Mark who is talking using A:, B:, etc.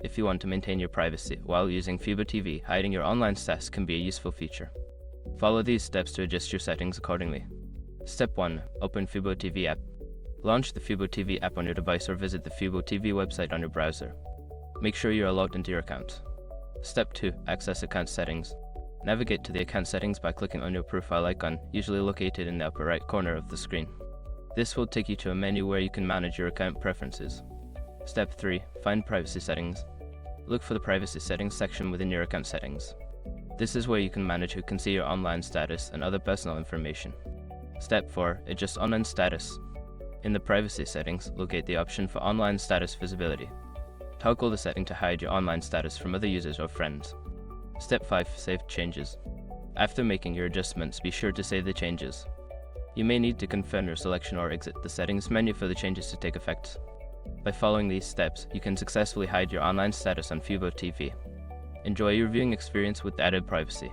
A: if you want to maintain your privacy. While using FuboTV, hiding your online status can be a useful feature. Follow these steps to adjust your settings accordingly. Step 1. Open FuboTV app. Launch the FuboTV app on your device or visit the FuboTV website on your browser. Make sure you are logged into your account. Step 2. Access account settings. Navigate to the account settings by clicking on your profile icon, usually located in the upper right corner of the screen. This will take you to a menu where you can manage your account preferences. Step 3. Find privacy settings. Look for the privacy settings section within your account settings. This is where you can manage who can see your online status and other personal information. Step 4. Adjust online status. In the privacy settings, locate the option for online status visibility. Toggle the setting to hide your online status from other users or friends. Step 5. Save changes. After making your adjustments, be sure to save the changes. You may need to confirm your selection or exit the settings menu for the changes to take effect. By following these steps, you can successfully hide your online status on FuboTV. Enjoy your viewing experience with added privacy.